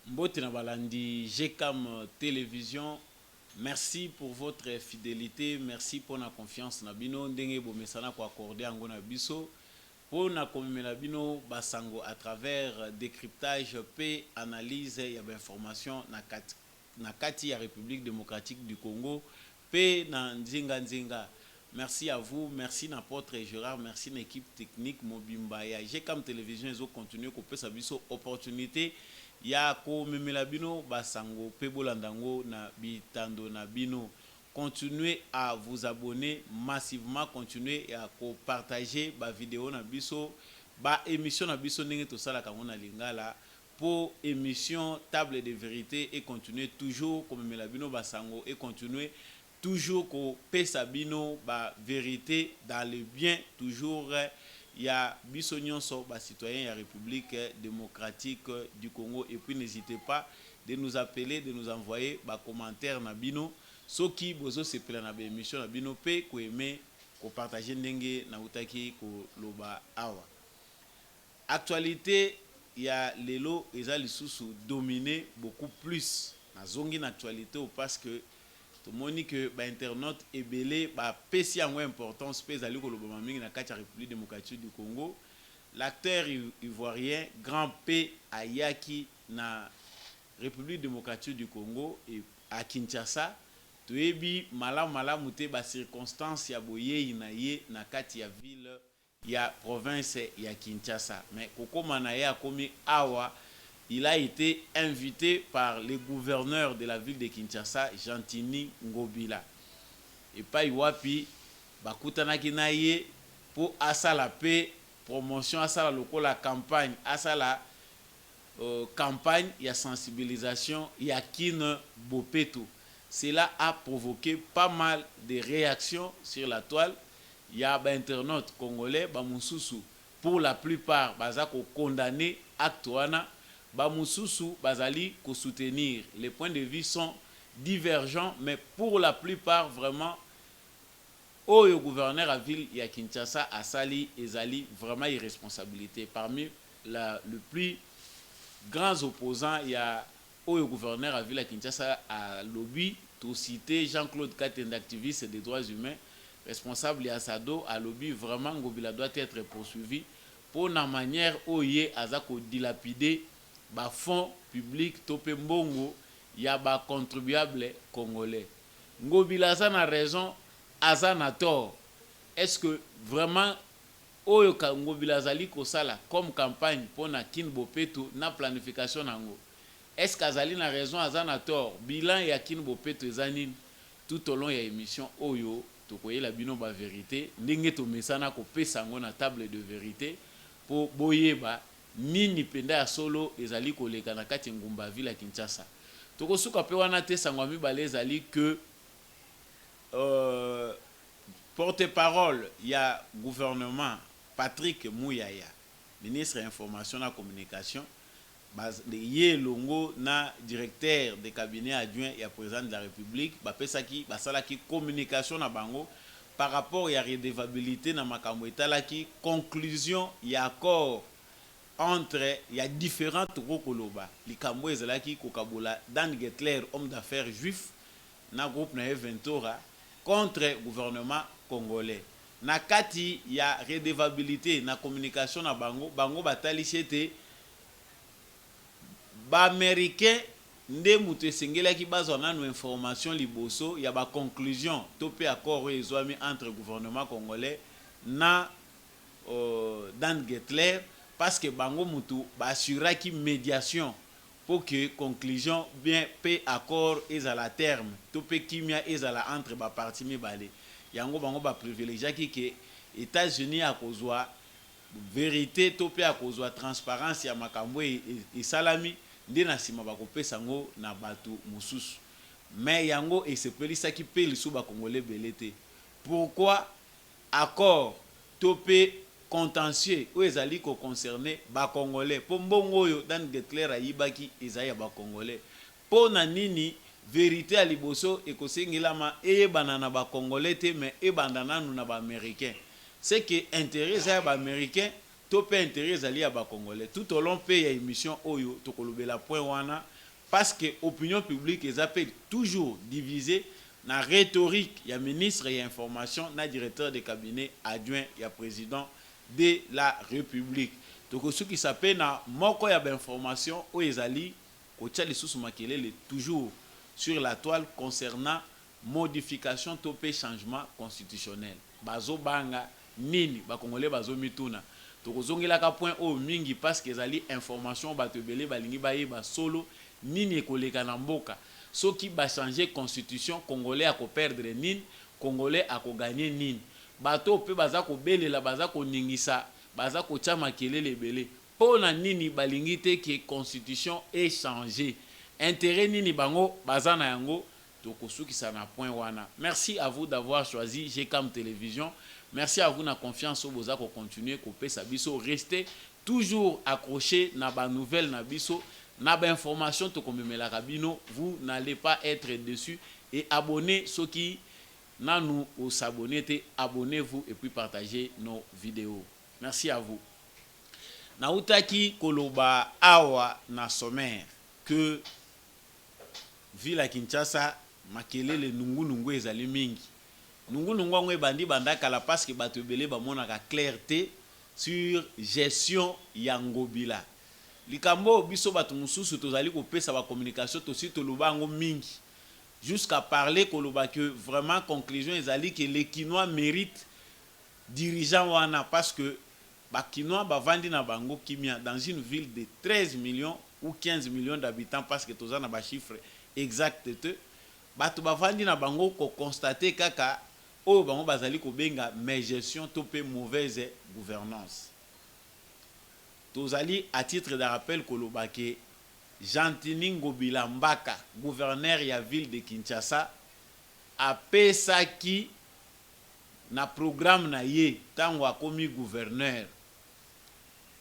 Mbote na balandi GCAM Télévision, merci pour votre fidélité, merci pour la confiance na bino ndenge bomesana ko accorder ango na biso pour na komemela bino basango à travers décryptage p analyse ya ba information na kati ya République démocratique du Congo p na nzinga nzinga. Merci à vous, merci n'apôtre Gérard, merci l'équipe technique Mobimba ya GCAM Télévision ils ont continué ko pesa biso opportunité ya ko memela bino basango pe bolandango na bitando na bino. Continuez à vous abonner massivement, continuez à partager ba vidéo na biso ba émission na biso ndenge to sala kango na lingala pour émission table de vérité et continuez toujours comme memela bino basango et continuez toujours ko pesa bino ba vérité dans le bien toujours. Il y a biso nyonso ba citoyens de la République démocratique du Congo et puis n'hésitez pas de nous appeler, de nous envoyer ba commentaires na bino soki bozo sepela na ba émission na bino pe ko aimer ko partager ndenge na utaki ko loba awa. Actualité ya lelo eza lisusu dominé beaucoup plus na zongi na actualité parce que tout le monde que ba internaute ebele ba pesi yango importance pesa ali ko loba mingi na kati ya République démocratique du Congo. L'acteur ivoirien Grand P ayaki na République démocratique du Congo et à Kinshasa toyebi malamu te ba circonstances ya boye na ye na kati ya ville ya province ya Kinshasa mais kokoma na ye akomi awa. Il a été invité par le gouverneur de la ville de Kinshasa, Gentini Ngobila. Et pas Iwapi, bakutanaki na ye pour asala paix, promotion, asala lokola campagne, asala campagne, il y a sensibilisation, il y a kin bopeto. Cela a provoqué pas mal de réactions sur la toile. Il y a des internautes congolais, bamususu, pour la plupart, bazako condamné acte Bamususu bazali ko soutenir. Les points de vue sont divergents, mais pour la plupart vraiment le gouverneur à ville ya Kinshasa a sali ezali vraiment irresponsabilité. Parmi le plus grands opposants, il y a le gouverneur à ville à Kinshasa à lobby tout cité Jean-Claude Katende, activiste des droits humains, responsable ya Sado à lobby vraiment Ngobila doit être poursuivi pour la manière oye azako dilapider ba fonds publics topé mbongo ya ba contribuable congolais. Ngobila za na raison aza na tort. Est-ce que vraiment oyo ka Ngobila zali ko sala comme campagne pour na kin bopeto na planification nango? Est-ce qu'azali na raison aza na tort? Bilan ya kin bopeto ezani tout au long ya émission oyo tokoyela bino ba vérité ndenge to mesana ko pesa ngo na table de vérité pour boyeba nini penda ya solo ezali koleka na kati ngumba ville ya Kinshasa. Tokosuka pe wana te sangwa mibale ezali que porte-parole ya gouvernement Patrick Mouyaya, ministre information et communication, ye longo na directeur de cabinet adjoint ya président de la République bapesaki basalaki communication na bango par rapport ya redevabilité na makambo etalaki conclusion ya accord entre il y a différentes rokoloba likambo ezalaki kokabola Dan Getler, homme d'affaires juif na groupe na Ventura contre gouvernement congolais na kati ya redevabilité na communication na bango batali chete ba américain nde mutu esengelaki bazwa nanu information liboso ya ba conclusion to pe accord ezwami entre gouvernement congolais na Dan Getler parce que bango mutu bassuraki médiation pour que conclusion bien pe accord ezala terme to pe kimia ezala entre ba parti mibale yango bango ba privilégiaki que États-Unis a kozwa vérité to pe akozwa transparence ya makambo e salami nde na sima bakopesa ngo na bato mususu mais yango esepelisaki pe lisu ba congolais belete. Pourquoi accord to pe contentieux ou ezali ko concerner ba congolais po mbongo oyo Dan Getler ayibaki ezali ya ba congolais po na nini vérité a liboso ekosengelama eyebana na ba congolais te mais ebanda nanu na ba américain. C'est que intérêt ya ba américain to pe intérêt ezali ya ba congolais tout au long pe ya émission oyo tokolobela point wana parce que l'opinion publique les appelle toujours divisée na rhétorique, il y a ministre et information, na directeur de cabinet adjoint, il y a président de la République. Donc ce qui s'appelle na moko ya information o ezali ko tcha lisusu makelele toujours sur la toile concernant modification topé changement constitutionnel. Bazo banga nini ba congolais bazo mituna. Tokozongela ka point o mingi parce que ezali information bato belé balingi baye ba solo nini ekoleka na mboka. Soki ba changer constitution congolais a ko perdre nini, congolais a ko gagner nini. Bato pe baza ko belela baza ko ningisa baza ko tia makelele belé. Pona nini balingi te que constitution est changée. Intérêt nini bango baza na yango tokosuki sa na point wana. Merci à vous d'avoir choisi GCAM Télévision. Merci à vous na confiance au boza ko continuer ko pesa biso, restez toujours accrochés na ba nouvelle na biso. Na ba information to komemela kabino, vous n'allez pas être déçus et abonnez ceux qui n'a nous au s'abonner, abonnez-vous et puis partagez nos vidéos. Merci à vous. Na utaki koloba awa na sommaire que ville à Kinshasa makelele nungu ezali mingi. Nungu ngwe bandi bandaka la parce que bato belé ba monaka clarté sur gestion ya ngobila. Likambo biso bato mususu tozali ko pesa ba communication to si to lobango mingi jusqu'à parler koloba que vraiment conclusion ezali que les Kinois méritent dirigeant wana parce que ba Kinois ba vandi na bango kimia dans une ville de 13 millions ou 15 millions d'habitants parce que tozana ba chiffre exact te bato ba vandi na bango ko constater kaka o bango bazali ko benga mais gestion to pe mauvaise gouvernance. Tozali à titre de rappel kolobake Jean-Tini Ngobila Mbaka, gouverneur ya ville de Kinshasa, a pesaki na programme na ye tango akomi gouverneur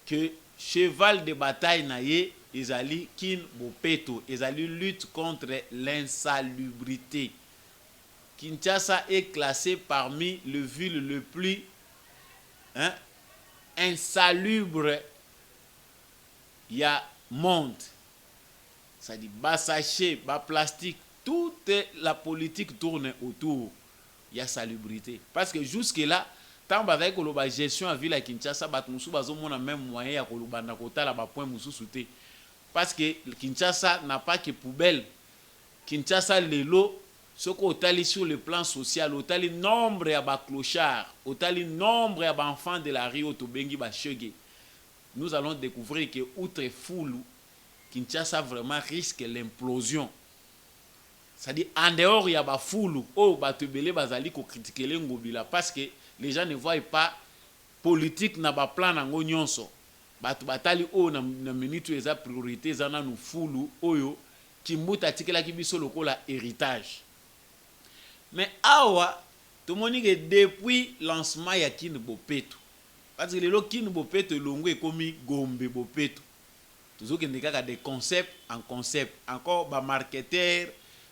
que cheval de bataille na ye ezali kin bopeto, ezali lutte contre l'insalubrité. Kinshasa est classé parmi les villes les plus insalubres il y a monde. Ça dit bas sachet, bas plastique, toute la politique tourne autour. Il y a salubrité. Parce que jusque là, tant que la gestion à ville à Kinshasa, nous avons même moyen de point mususuté. Parce que Kinshasa n'a pas que poubelle. Kinshasa lelo, ce qu'on tali sur le plan social, au tali nombre de clochards, au tali nombre d'enfants de la rue au Tobengi Bachege. Nous allons découvrir que outre Foulou, Kinshasa vraiment risque l'implosion. C'est-à-dire en dehors il y a ba Foulou, oh batebele bazali ko critiquer Ngobila parce que les gens ne voient pas politique na ba plan nango nyonso. Batu batali o na minute eza priorité zana nu Foulou oyo kimbuta tikela kibiso lokola héritage. Mais awa tout le monde que depuis lancement ya Kin Bopeto parce que le Kin Bopeto longo ekomi Gombe Bopeto. Toujours qu'il y a des concepts en concept. Encore ba marketeur,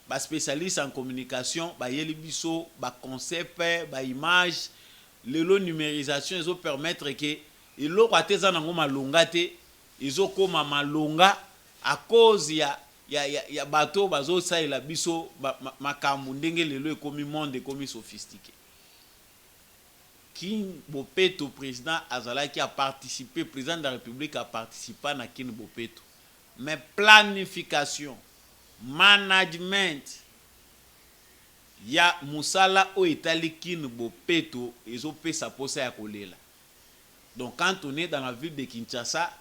ba spécialiste en communication, ba yelibiso, ba concept, ba image, le numérisation, ils ont permettre que et lo kwateza nango malonga te, ils ont comme malonga à cause ya bateau bazo sa ila biso makambu ndenge lelo ekomi monde ekomi sophistiqué. Kin Bopeto, président Azala qui a participé, président de la République a participé à Kin Bopeto. Mais planification, management, il y a Moussala au Italie Kin Bopeto, ils ont fait sa pose à Kolela. Donc quand on est dans la ville de Kinshasa,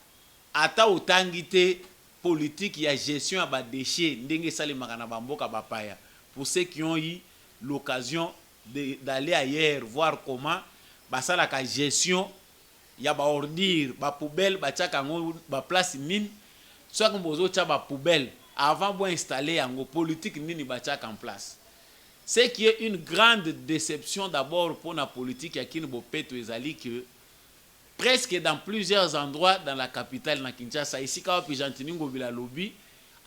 ata otangité politique, il y a gestion à bas déchets, ndenge sali makana bamboka bapaya. Pour ceux qui ont eu l'occasion d'aller ailleurs, voir comment basa la gestion ya ba ordure ba poubelle ba tchaka ngo ba place nini soit qu'on bozo tcha ba poubelle avant bon installer yango politique nini ba tchaka en place. C'est qui est une grande déception d'abord pour la politique ya Kin Bopeto ezali que presque dans plusieurs endroits dans la capitale na Kinshasa ici quand Jean-Tini Ngobila lobby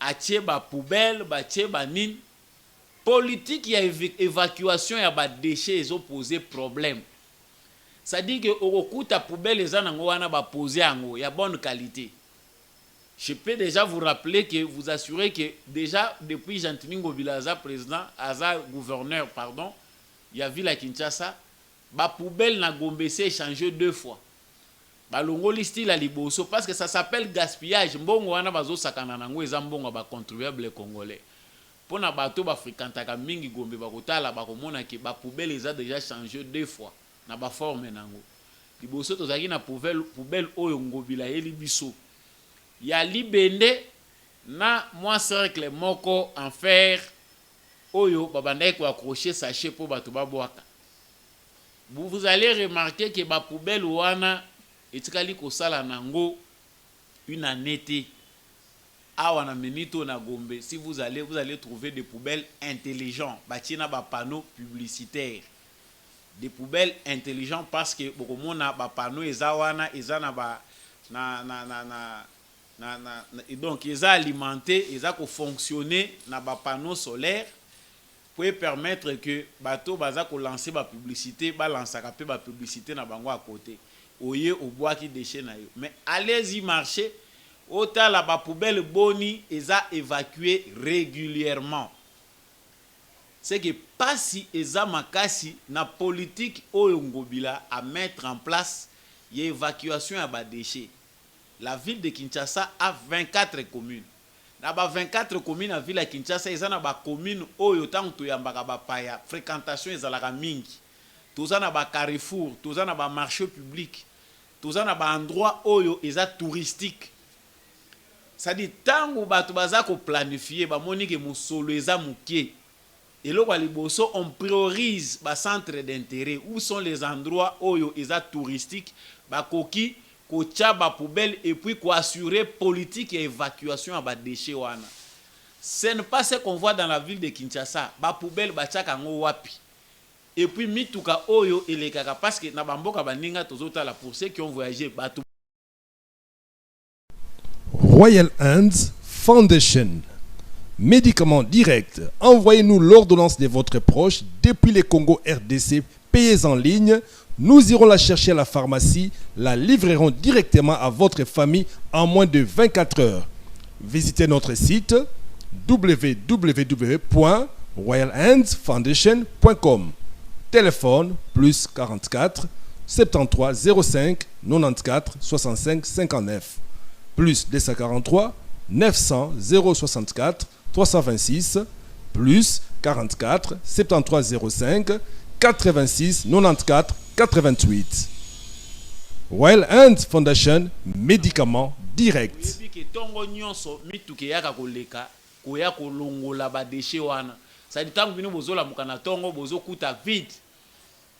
a tché ba poubelle ba tché ba nini politique ya évacuation ya ba déchets ils ont posé problème. Ça dit que au ta poubelle les anango wana ba poser ango ya bonne qualité. je peux déjà vous rappeler que vous assurer que déjà depuis Jean-Tini Ngobila aza président, aza gouverneur, pardon, il y a ville à Kinshasa, ba poubelle na Gombe s'est échangé 2 fois. Ba longoli style à liboso parce que ça s'appelle gaspillage. Mbongo wana bazo sakana nango eza mbongo ba contribuable congolais. Pona bato ba fréquentaka mingi Gombe ba kotala ba komona ke ba poubelle eza déjà changé 2 fois na ba forme nango. Liboso tozaki na poubelle oyo Ngobila yeli biso. Ya libende na moi cercle moko en fer oyo babandai ko accrocher sachet pour bato babwaka. Vous allez remarquer que ba poubelle wana etikali ko sala nango une année awa na menito na Gombe. Si vous allez trouver des poubelles intelligentes, batina ba panneaux publicitaires. Des poubelles intelligentes parce que bokomona ba panneaux eza wana eza na ba et donc ils ont alimenté, ils ont fonctionné na ba panneau solaire pour permettre que bateau baza ko lancer ba publicité, ba lancer ka pe ba publicité na bango à côté. Oye au bois qui déchets na yo. Mais allez-y marcher, autant la ba poubelle boni ils ont évacué régulièrement. C'est que pas si eza makasi na politique oyo Ngobila à mettre en place y évacuation à ba déchets. La ville de Kinshasa a 24 communes. Dans les 24 communes, la ville de Kinshasa, il y a des communes où il y a des fréquentation, il y a des mingi. Tous les carrefour, tous les marché public, tous les endroits où il y a touristique. Ça dit, tant que vous avez planifié, vous avez planifié. Et là, on priorise les centres d'intérêt. Où sont les endroits où il y a touristique, koki kocha ba poubelle et puis ko assurer politique et évacuation à ba déchets wana. Ce n'est pas ce qu'on voit dans la ville de Kinshasa. Ba poubelle ba tchaka ngo wapi. Et puis mituka oyo elekaka parce que na bamboka baninga tozotala pour ceux qui ont voyagé bato. Royal Hands Foundation. Médicaments directs. Envoyez-nous l'ordonnance de votre proche depuis les Congo RDC. Payez en ligne. Nous irons la chercher à la pharmacie, la livrerons directement à votre famille en moins de 24 heures. Visitez notre site www.royalhandsfoundation.com. Téléphone plus 44 73 05 94 65 59 plus 243 900 064 326 plus 44 73 05 86 94 88. Royal Hands Foundation, médicaments directs.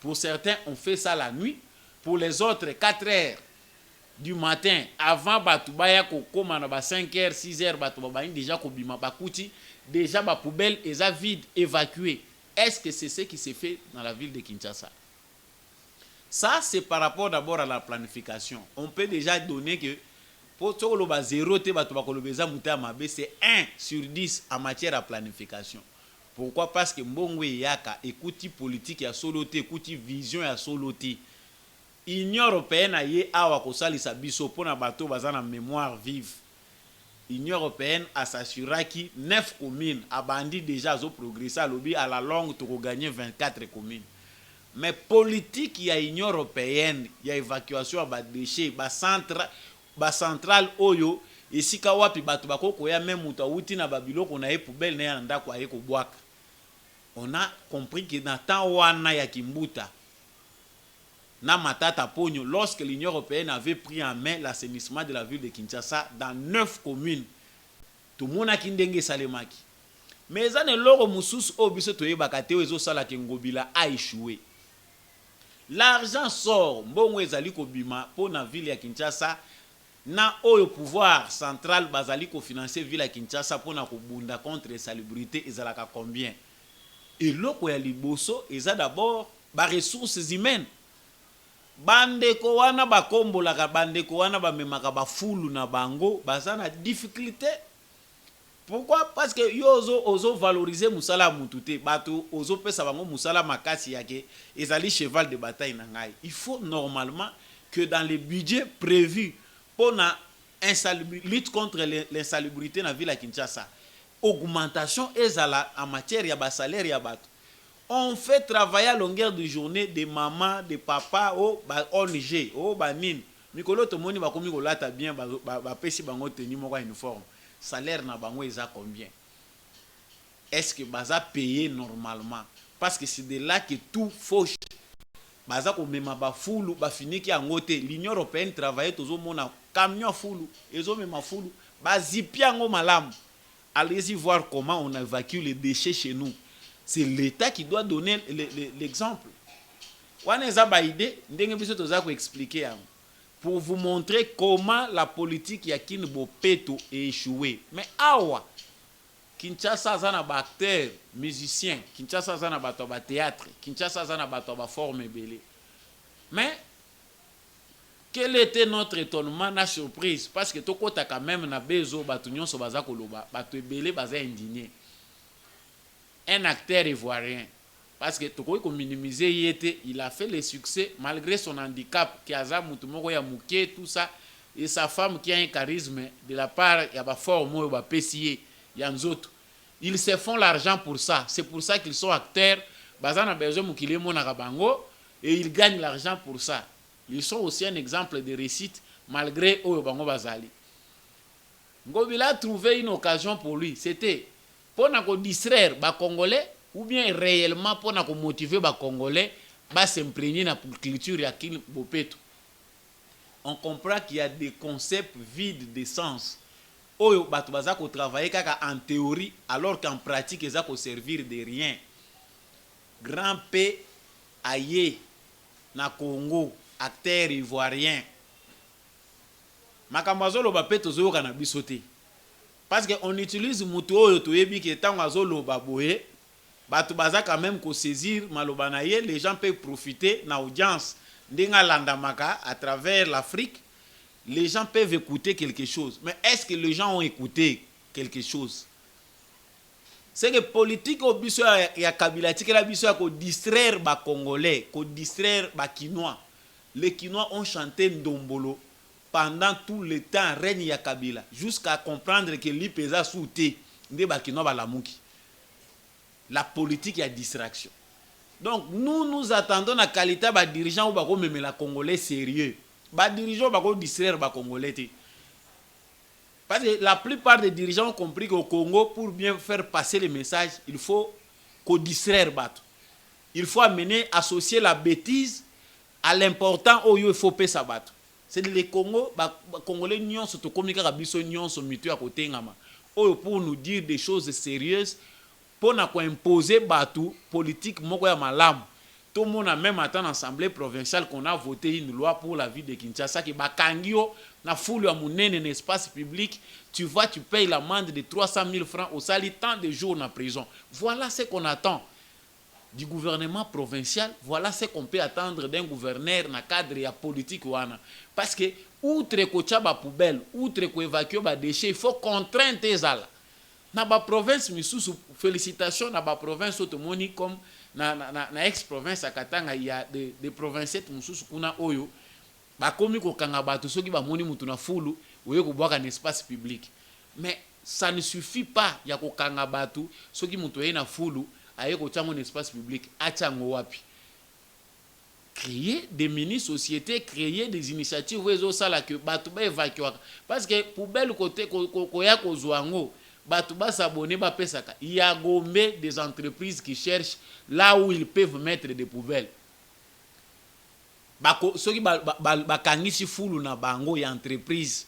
Pour certains, on fait ça la nuit. Pour les autres, 4 heures du matin, avant Batubaya, 5 heures, 6 heures, Batubaya, déjà Kobima Bakuti, déjà ma poubelle est vide, évacuée. Est-ce que c'est ce qui s'est fait dans la ville de Kinshasa? Ça, c'est par rapport d'abord à la planification. On peut déjà donner que pour tout le 0, c'est 1 sur 10 en matière de planification. Pourquoi? Parce que Mbongo Yaka, écoute politique, il y a soloté, écoute vision, il y a soloté. L'Union européenne a yé awa kosali sa biso pour na bateau bazana mémoire vive. L'Union européenne a s'assuré que 9 communes a bandi déjà au progresser lobby à la longue pour gagner 24 communes. Mais politique il y a l'Union européenne, il y a évacuation à déchets, centrale oyo et si kawapi batu bako koya même mutawuti na babilo qu'on a poubelle na nda kwa yeko boaka. On a compris que dans temps wana ya Kimbuta na matata pogno lorsque l'Union européenne avait pris en main l'assainissement de la ville de Kinshasa dans 9 communes. Tout le monde a kindenge salemaki. Mais ça ne loro mususu obiso toyebaka te ezo sala ke Ngobila a échoué. L'argent sort mbongo ezali kobima pour na ville ya Kinshasa na oyo pouvoir central bazali ko financer ville ya Kinshasa pour na kobunda contre insalubrité ezalaka combien? Et loko ya liboso eza d'abord ba ressources humaines. Bandeko wana bakombolaka bandeko wana bamemaka bafulu na bango baza na difficulté. Pourquoi? Parce que yo ozo valoriser musala mutu te bato ozo pesa bango musala makasi yake ezali cheval de bataille na ngai. Il faut normalement que dans les budgets prévus pour na lutte contre l'insalubrité dans la ville à Kinshasa, augmentation en matière de salaire et bateau. On fait travailler à longueur de journée des mamans, des papas, au ONG, au banin. Mikolo to moni ba komi ko lata bien ba pesi bango tenir moko uniforme. Salaire na bango eza combien? Est-ce que baza payé normalement? Parce que c'est de là que tout fauche. Baza ko mema ba fulu ba finiki angote. L'Union européenne travaille tozo mona camion fulu, ezo mema fulu, ba zipi ango malamu. Allez-y voir comment on évacue les déchets chez nous. C'est l'État qui doit donner l'exemple. Wana ba idée ndenge biso toza ko expliquer pour vous montrer comment la politique ya Kin Bopeto est échouée. Mais awa Kinshasa zana ba acteur, musicien, Kinshasa zana ba théâtre, Kinshasa zana ba forme belé. Mais quel était notre étonnement, na surprise, parce que tokota quand même na bezo batu nyonso baza koloba, batu belé baza indigné. Un acteur ivoirien, parce que toko ko minimiser yete, il a fait le succès malgré son handicap, qui a mutu moko ya muke tout ça, et sa femme qui a un charisme de la part ya ba forme ba pesier ya nzoto. Ils se font l'argent pour ça. C'est pour ça qu'ils sont acteurs. Bazana besoin mukile mona kabango et ils gagnent l'argent pour ça. Ils sont aussi un exemple de réussite malgré oyo bango bazali. Ngobila a trouvé une occasion pour lui, c'était pour na ko distraire ba congolais ou bien réellement pour na ko motiver ba congolais ba s'imprégner na culture ya Kin Bopeto. On comprend qu'il y a des concepts vides de sens. Oyo batu baza ko travailler kaka en théorie alors qu'en pratique eza ko servir de rien. Grand P aye na Congo, acteur ivoirien. Makambazo lo ba pe tozo kana bisote. Parce que on utilise mutu oyo to yebi ke tango azolo ba boye, batu baza quand même ko saisir maloba na ye, les gens peuvent profiter na audience ndenga landamaka à travers l'Afrique. Les gens peuvent écouter quelque chose. Mais est-ce que les gens ont écouté quelque chose? C'est que politique au biso ya Kabila tikela biso ya ko distraire ba Congolais, ko distraire ba Kinois. Les Kinois ont chanté Ndombolo pendant tout le temps règne ya Kabila jusqu'à comprendre que l'IPESA souté nde ba Kinois ba lamuki. La politique ya distraction. Donc nous attendons la qualité ba dirigeant ou ba ko memela Congolais sérieux. Ba dirigeants ba ko distraire ba Congolais te. Parce que la plupart des dirigeants ont compris qu'au Congo, pour bien faire passer le message, il faut qu'on distraire bateau. Il faut associer la bêtise à l'important où il faut payer sa bateau. C'est les Congo, les Congolais n'y ont surtout communiqué à biso n'y ont sommité à côté ngama. Pour nous dire des choses sérieuses, pour nous imposer bateau politique moko ya malamu. Tout le monde a même atteint l'Assemblée provinciale qu'on a voté une loi pour la ville de Kinshasa qui bakangio na foule à monene espace public, tu vois, tu payes l'amende de 300 000 francs au sali tant de jours en prison. Voilà ce qu'on attend du gouvernement provincial, voilà ce qu'on peut attendre d'un gouverneur na cadre ya politique wana. Parce que outre ko tchaba poubelle, outre ko évacuer ba déchets, il faut contraindre ezala. Na ba province misusu, félicitations na ba province automoni comme na ex-province à Katanga, il y a des provinces mususu kuna oyo ba komi ko kanga bato soki ba moni mutu na fulu oyo ko bwaka na espace public. Mais ça ne suffit pas ya ko kanga bato soki mutu na fulu aye ko tsango na espace public atsango wapi. Créer des mini-sociétés, créer des initiatives où ezo sala que bato ba évacuer parce que poubelle côté ko ya ko zwango bato ba s'abonner ba pesaka. Il y a gombe des entreprises qui cherchent là où ils peuvent mettre des poubelles. Bako soki bakangisi fulu na bango ya entreprise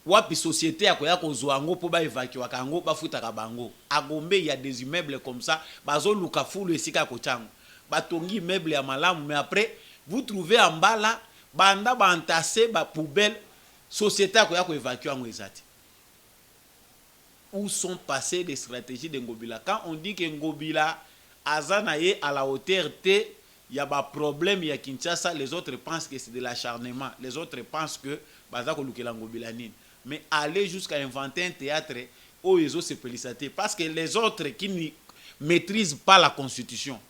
wapi société akoya kozwa ngo po ba évacuer kango bafutaka bango. A Gombe il y a des immeubles comme ça, bazo luka fulu esika ko chango. Batongi immeuble ya malamu mais après vous trouvez en bas là banda ba entasser ba poubelle société akoya ko évacuer ngo ezati. Où sont passées les stratégies de Ngobila? Quand on dit que Ngobila azanaye à la hauteur T, il y a un problème, il y a Kinshasa, les autres pensent que c'est de l'acharnement, les autres pensent que Bazako Lukela Ngobila Nine. Mais aller jusqu'à inventer un théâtre où ils ont se féliciter. Parce que les autres qui ne maîtrisent pas la constitution,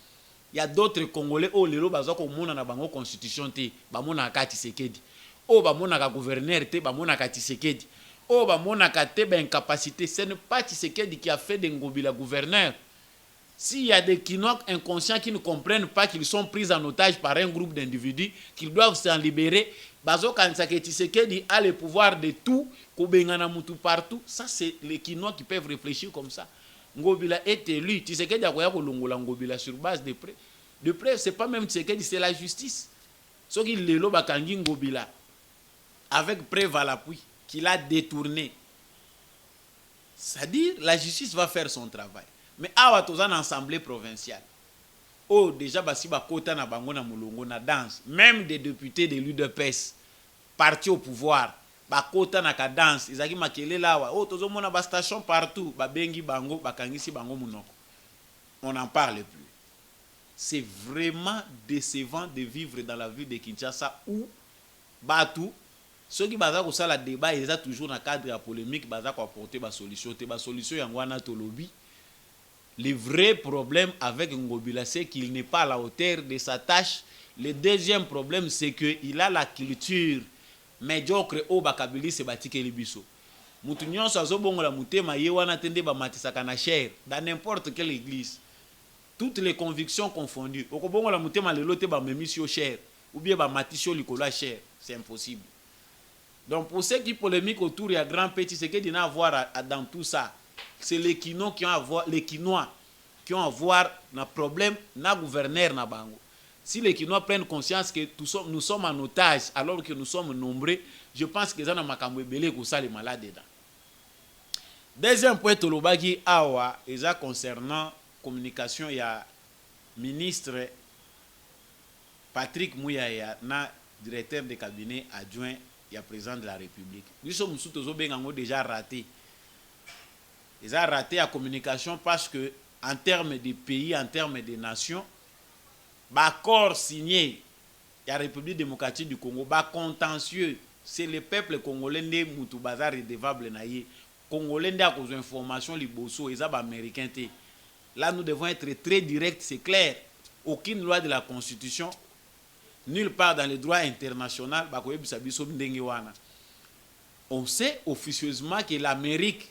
il y a d'autres Congolais où les Bazako Mona na bango constitution T, Bamona Kati Sekedi. o ba monaka gouverneur te ba monaka Tshisekedi o ba monaka te ba incapacité. Ce n'est pas Tshisekedi qui a fait de Ngobila gouverneur. S'il y a des Kinois inconscients qui ne comprennent pas qu'ils sont pris en otage par un groupe d'individus, qu'ils doivent s'en libérer, Bazo Kansake Tshisekedi a le pouvoir de tout, Kobengana Moutou partout. Ça, c'est les Kinois qui peuvent réfléchir comme ça. Ngobila est élu. Tshisekedi a Kolongola Ngobila sur base de près. De près, ce n'est pas même Tshisekedi, c'est la justice. Ce qui est là, Bakangi Ngobila, avec preuve à l'appui, qu'il a détourné. C'est-à-dire, la justice va faire son travail. Mais awa tozana assemblée provinciale. Oh déjà basi ba kota na bango na mulongo na danse. Même des députés de l'UDPS partis au pouvoir ba kota na ka danse. Izaki makele lawa. Oh tozo mona ba station partout ba bengi bango ba kangisi bango munoko. On n'en parle plus. C'est vraiment décevant de vivre dans la ville de Kinshasa où Batou ceux qui baza ko sala débat ils ont toujours dans cadre de polémique baza ko apporter ba solution te ba solution yangwana to lobby. Le vrai problème avec Ngobila, c'est qu'il n'est pas à la hauteur de sa tâche. Le deuxième problème, c'est qu'il a la culture médiocre au Bakabili se bati kelibiso. Moutounion sazo bongo la mutema yewana tende ba matisaka na cher dans n'importe quelle église. Toutes les convictions confondues. Okobongo la mutema le lote ba memisio cher ou bien ba matisio likola cher, c'est impossible. Donc pour ceux qui polémiquent autour il y a grand petit ce qu'il y a à voir dans tout ça. C'est les Kinois qui ont à voir un problème na gouverneur na bango. Si les Kinois prennent conscience que nous sommes en otage alors que nous sommes nombreux, je pense que ça n'a makambo belé ko ça les malades dedans. Deuxième point tolobaki awa eza concernant communication il y a ministre Patrick Mouyaya na directeur de cabinet adjoint il y a président de la République. Nous sommes tous déjà ratés. Ils ont raté la communication parce que, en termes de pays, en termes de nations, l'accord signé la République démocratique du Congo, contentieux, c'est le peuple congolais qui est redevable. Les Congolais qui ont des informations, les bosso, les Américains. Là, nous devons être très directs, c'est clair. Aucune loi de la Constitution, nulle part dans le droit international, on sait officieusement que l'Amérique,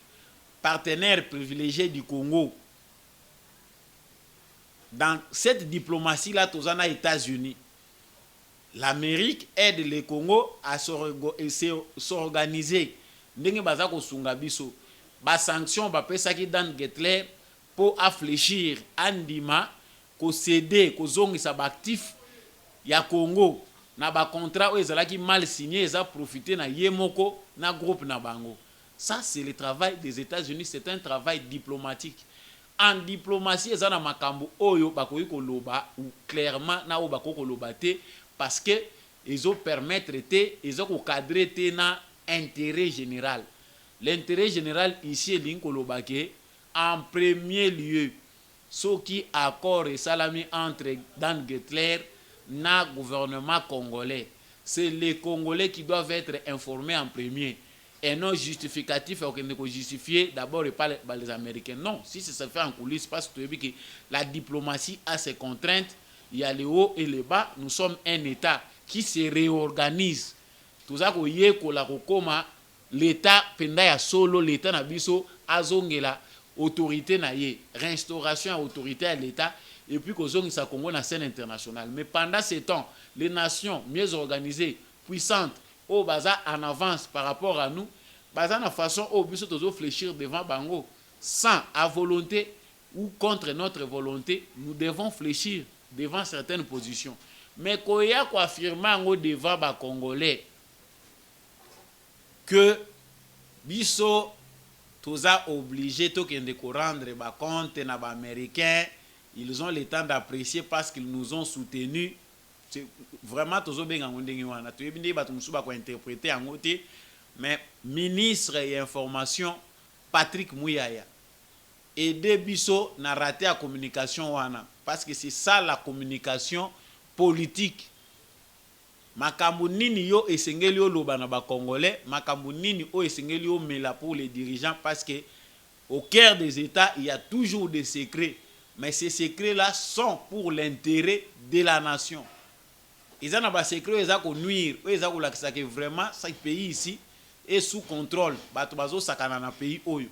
partenaire privilégié du Congo, dans cette diplomatie-là, tous les États-Unis, l'Amérique aide le Congo à s'organiser. Ndenge bazako sunga biso, ba sanction ba pesa ki Dan Getler pour affléchir andima ko céder ko zongisa ba actif ya Congo na ba contrat ou ezalaki mal signé, eza profiter na yemoko na groupe na bango. Ça, c'est le travail des États-Unis, c'est un travail diplomatique. En diplomatie, ils ont makambo oyo bakoyi koloba ou clairement na o bako koloba te parce que ils ont permettre te, ils ont cadrer te na intérêt général. L'intérêt général ici est l'inkoloba ke en premier lieu ce qui accord et salami entre Dan Getler na gouvernement congolais. C'est les Congolais qui doivent être informés en premier. Et non justificatif, on ne peut justifier d'abord par les Américains. Non, si ça se fait en coulisses, parce que la diplomatie a ses contraintes, il y a les hauts et les bas. Nous sommes un État qui se réorganise. Tout ça, l'État, pendant solo, l'État n'a biso, azongela, autorité na ye, restauration à autorité à l'État, et puis qu'on sa Congo na scène internationale. Mais pendant ce temps, les nations mieux organisées, puissantes, au baza en avance par rapport à nous, baza na façon au biso tozo fléchir devant bango sans à volonté ou contre notre volonté, nous devons fléchir devant certaines positions. Mais quand il y a quoi affirmer devant ba Congolais que biso toza obligé to kende ko rendre ba compte na ba américains, ils ont le temps d'apprécier parce qu'ils nous ont soutenus. C'est vraiment tozo benga ngondengi wana to yebinde batu musuba ko interpréter en côté mais ministre et information Patrick Mouyaya et de biso na raté la communication wana parce que c'est ça la communication politique. Makambo nini yo esengeli yo loba na ba congolais, makambo nini o esengeli yo mela pour les dirigeants parce que au cœur des États il y a toujours des secrets, mais ces secrets là sont pour l'intérêt de la nation. ils ont un secret, ils ont nuire, ils ont que vraiment ce pays ici est sous contrôle. Batubazo sakana na pays oyo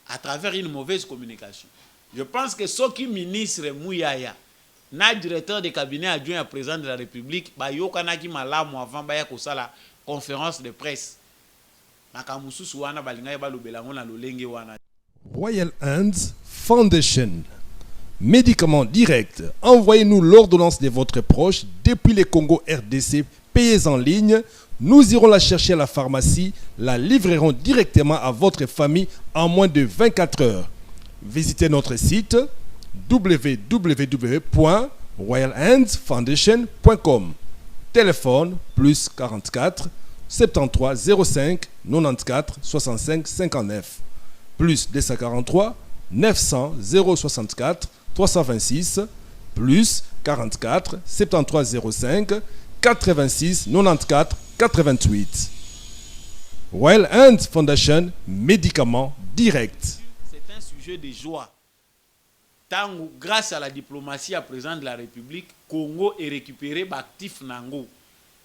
à travers une mauvaise communication. Je pense que ceux qui ministre Mouyaya, na directeur de cabinet adjoint à président de la République, ba yokana ki malamu avant ba ya kosala conférence de presse. Makamususu wana balinga ba lobela ngona lolenge wana. Royal Hands Foundation. Médicaments directs. Envoyez-nous l'ordonnance de votre proche depuis le Congo RDC. Payez en ligne. Nous irons la chercher à la pharmacie. La livrerons directement à votre famille en moins de 24 heures. Visitez notre site www.royalhandsfoundation.com. Téléphone plus 44 73 05 94 65 59 plus 243 900 064 326 plus 44 73 05 86 94 88. Royal Hands Foundation, médicaments directs. C'est un sujet de joie. Tant grâce à la diplomatie à présent de la République, Congo est récupéré actif nango.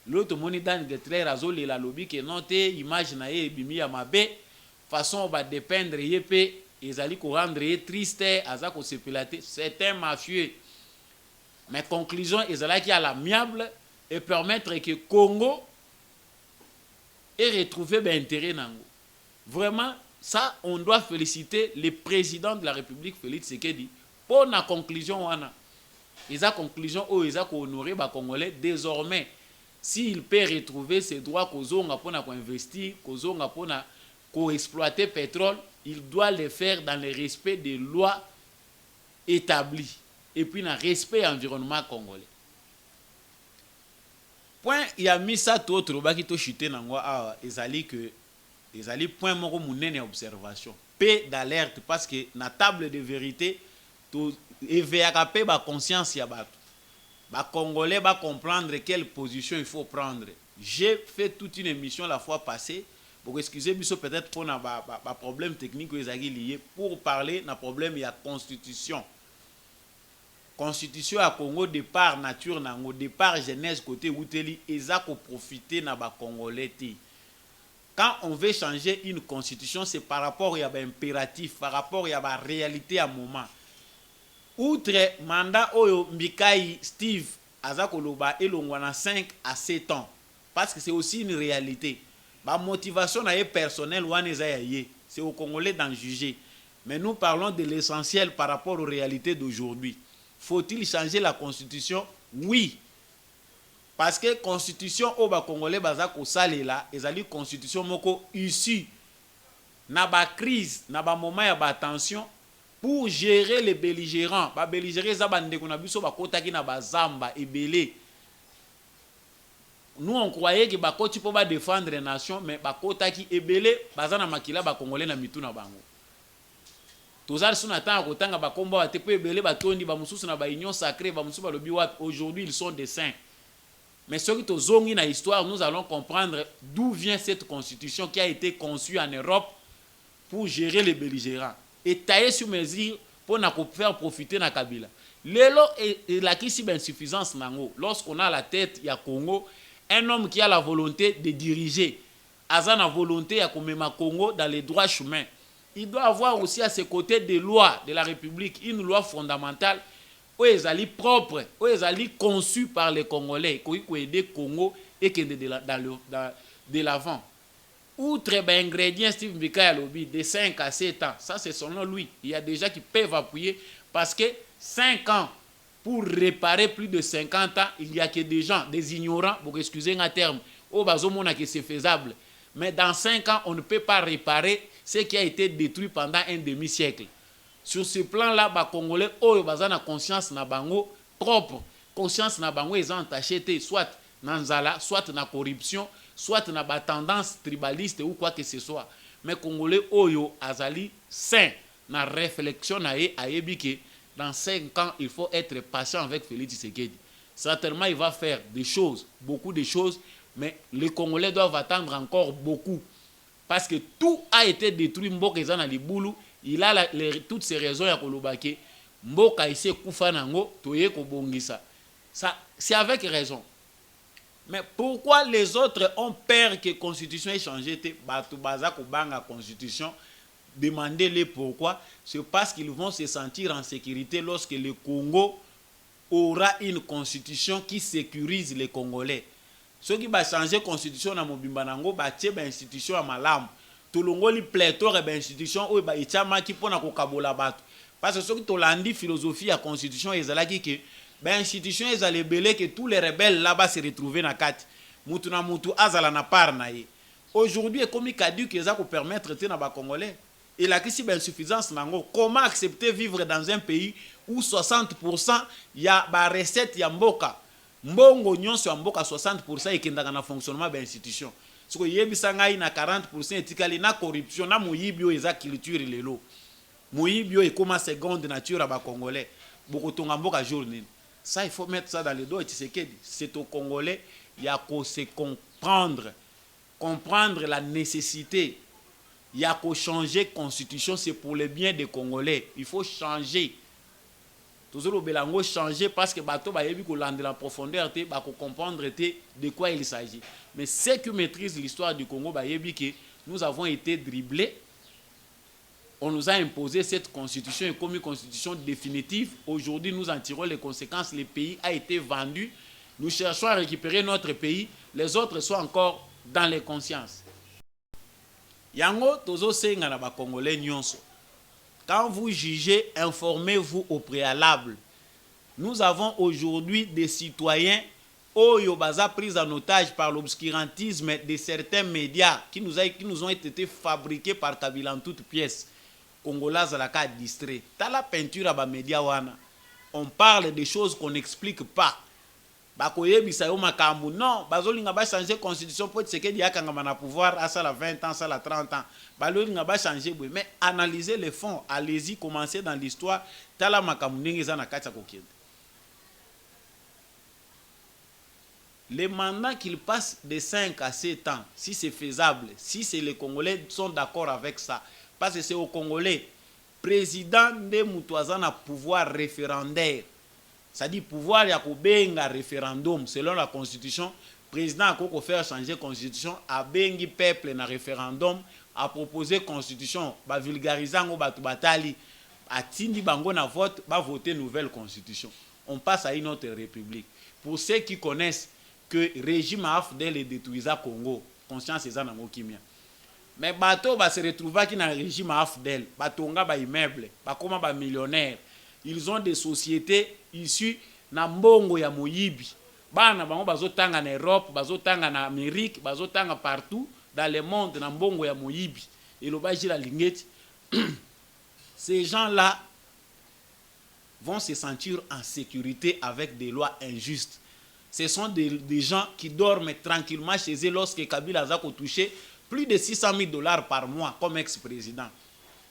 L'autre monidane de très raso la lobby qui note image na ye bimi ya mabe façon va dépendre yepé ezali ko rendre triste azako sepelate c'est un mafieux. Mais conclusion ezala qui à l'amiable et permettre que Congo ait retrouvé ben intérêt nango. Vraiment ça on doit féliciter le président de la République Félix Tshisekedi pour la conclusion wana. Eza conclusion o eza ko honorer ba Congolais désormais. S'il peut retrouver ses droits kozonga pour investir, kozonga pour exploiter pétrole, il doit le faire dans le respect des lois établies et puis dans le respect de l'environnement congolais. Point, il y a mis ça tout autre baki to chuté nangwa ezali que ezali point moko munene observation. Paix d'alerte parce que na table de vérité to éveillaka pe ba conscience ya bato. Les Congolais vont comprendre quelle position il faut prendre. J'ai fait toute une émission la fois passée pour excuser peut-être pour un problème technique lié pour parler d'un problème de la constitution. Constitution à Congo départ nature nango départ jeunesse côté Outeli ezako profiter na ba Congolais. Quand on veut changer une constitution, c'est par rapport à un impératif, par rapport à la réalité à moment. Outre mandat oyo Mbikai Steve Azakoloba elongwana 5 à 7 ans parce que c'est aussi une réalité. Ba motivation na personnel c'est aux Congolais d'en juger. Mais nous parlons de l'essentiel par rapport aux réalités d'aujourd'hui. Faut-il changer la constitution? Oui. Parce que constitution au ba Congolais bazako salela ezali constitution moko issue na ba crise na ba moment ya ba tension. Pour gérer les belligérants, les belligérants, nous on croyait que Bakoti peut défendre les nations, mais Bakotaki est belé, Bazana Makila, Bakongolais na mituna bango. Tozal Sunatan à Kotanga, Bakomba, Tepe belé, Batondi, Bamusus na Baunion sacrée, Bamusu Balobiwat, aujourd'hui ils sont des saints. Mais ce qui est zongi na histoire, nous allons comprendre d'où vient cette constitution qui a été conçue en Europe pour gérer les belligérants. Et tailler sur mesure pour faire profiter na Kabila. Lelo est la qui insuffisance nango. Lorsqu'on a la tête, il y a Congo, un homme qui a la volonté de diriger, a la volonté à commettre Congo dans les droits chemins. Il doit avoir aussi à ses côtés des lois de la République, une loi fondamentale où ils allaient propres, où ils allaient conçus par les Congolais, qui ont aidé Congo et qui de l'avant. Outre ingrédients Steve Mbika Lobi de 5 à 7 ans, ça c'est selon lui. Il y a des gens qui peuvent appuyer parce que 5 ans pour réparer plus de 50 ans, il y a que des gens, des ignorants, pour excuser un terme, au bazomona que c'est faisable. Mais dans 5 ans, on ne peut pas réparer ce qui a été détruit pendant un demi-siècle. Sur ce plan-là, les Congolais ont une conscience na bango propre, conscience na bango ils ont entaché soit dans nzala, soit dans la corruption, soit dans la tendance tribaliste ou quoi que ce soit. Mais Congolais oyo azali sain na réflexion na que dans 5 ans il faut être patient avec Félix Tshisekedi. Certainement il va faire des choses, beaucoup de choses, mais les Congolais doivent attendre encore beaucoup parce que tout a été détruit. Mboka ezana libulu, il a toutes ces raisons ya kolobake mboka ise kufa nango toye ko bongisa. Ça c'est avec raison. Mais pourquoi les autres ont peur que la constitution ait changé? Bato baza ko banga constitution. Demandez-les pourquoi. C'est parce qu'ils vont se sentir en sécurité lorsque le Congo aura une constitution qui sécurise les Congolais. Ceux qui vont changer la constitution dans Mobimba Nango, bâtir une institution à Malam. Tout le monde pléthore une institution où il y a un qui peut kabola batu. Parce que ceux qui ont la philosophie de la constitution, ils ont dit que l'institution est allée belé que tous les rebelles là-bas se retrouvent dans la carte. Moutou na moutou azala na par na ye. Aujourd'hui, comme il a dit que ça peut permettre de les Congolais. Et la question de l'insuffisance, comment accepter vivre dans un pays où 60% il y a des recettes ya mboka. Mbongo nyonso ya mboka 60% ekendaka na fonctionnement de l'institution. Ce que yebisa ngai na 40% etikali na corruption na moyibio eza culture lelo. Moyibio est comme seconde nature à ba Congolais. Beaucoup tonga mboka jour nini. Ça il faut mettre ça dans les doigts. C'est au Congolais il y a qu'à se comprendre la nécessité. Il y a qu'à changer la constitution, c'est pour le bien des Congolais. Il faut changer. Toujours le Belango changer parce que bateau ba yebi ko lande la profondeur te ba ko comprendre de quoi il s'agit. Mais ceux qui maîtrisent l'histoire du Congo ba yebi que nous avons été dribblés. On nous a imposé cette constitution et comme une constitution définitive. Aujourd'hui, nous en tirons les conséquences. Le pays a été vendu. Nous cherchons à récupérer notre pays. Les autres sont encore dans les consciences. Yango tozo senga na ba Congolais nyonso. Quand vous jugez, informez-vous au préalable. Nous avons aujourd'hui des citoyens oyo baza pris en otage par l'obscurantisme de certains médias qui nous ont été fabriqués par Kabila en toutes pièces. Congolais à la carte distrait. Dans la peinture à ba média wana, on parle des choses qu'on n'explique pas. Bakoye bisayo makambu non, bazolinga ba changer constitution pour ce que diakanga na pouvoir à ça la 20 ans, ça la 30 ans. Bazolinga ba changer mais analysez les fonds, allez-y commencer dans l'histoire. Tala makambu ndenge za na kati kokende. Les mandats qu'ils passent de 5 à 7 ans, si c'est faisable, si les Congolais sont d'accord avec ça. Parce que c'est au Congolais, président de Moutouazana pouvoir référendaire. C'est-à-dire pouvoir y a un référendum selon la constitution. Président a faire changer la constitution, a bengi peuple na référendum, a proposé constitution, ba vulgarisant batu batali, a tindi bango na vote, ba voter nouvelle constitution. On passe à une autre république. Pour ceux qui connaissent que le régime AFDEL est détruit au Congo, conscience est en kimia. Mais bateau va se retrouver qui dans le régime AFDEL, batonga ba immeuble, ba koma ba millionnaire. Ils ont des sociétés issues na mbongo ya moyibi. Bana bango bazotanga en Europe, bazotanga en Amérique, bazotanga partout dans le monde na mbongo ya moyibi. Et le baji la lingeti. Ces gens-là vont se sentir en sécurité avec des lois injustes. Ce sont des gens qui dorment tranquillement chez eux lorsque Kabila a touché plus de 600 000 $ par mois comme ex-président.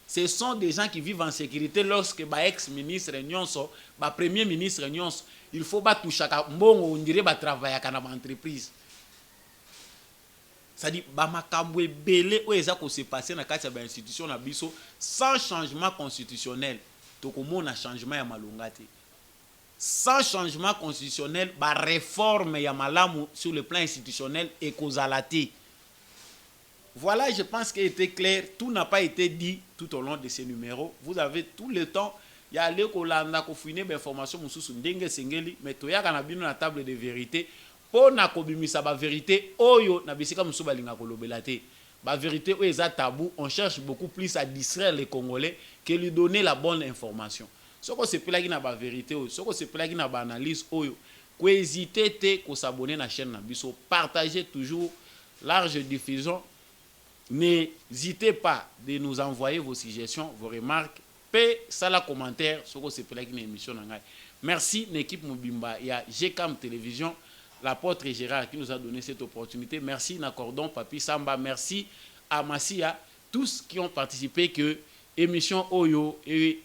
Ce sont des gens qui vivent en sécurité lorsque ba ex-ministre nyonso, ba premier ministre nyonso, il faut pas toucher à mbongo on dirait ba travailler à une entreprise. C'est-à-dire ba makambo ebele o eza ko se passer na kati ya ba institution na biso sans changement constitutionnel. Tokomona changement ya malonga te. Sans changement constitutionnel, ba réforme ya malamu sur le plan institutionnel et kozalate. Voilà, je pense qu'il était clair. Tout n'a pas été dit tout au long de ces numéros. Vous avez tout le temps. Il y a les Kolanda qui font des informations mais il y a une table de vérité. Pour na kobimisa ba vérité, oyo na bisika musuba linga kolobelate. Ba vérité o eza tabou, on cherche beaucoup plus à distraire les Congolais que lui donner la bonne information. Ce qu'on se plagi na ba vérité, ce qu'on se plagi na ba analyse oyo, ko hésiter te ko s'abonner na chaîne na biso, partagez toujours large diffusion. N'hésitez pas de nous envoyer vos suggestions, vos remarques. Paix, ça la commentaire, ce que c'est pour une émission. Merci l'équipe Mobimba. Il y a GCAM Télévision, l'apôtre Gérard qui nous a donné cette opportunité. Merci Nakordon, Papi Samba. Merci à Massia, tous qui ont participé que émission Oyo et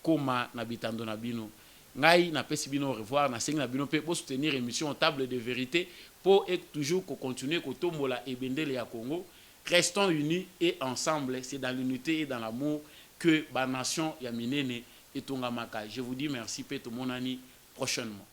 Koma Nabitando Nabino. Ngai na pesi bino au revoir, na sengi na bino pe pour soutenir émission Table de Vérité pour être toujours continuer ko tombola et bendele ya Congo. Restons unis et ensemble. C'est dans l'unité et dans l'amour que la nation Yaminene et Tongamaka. Je vous dis merci, Peto Monani, prochainement.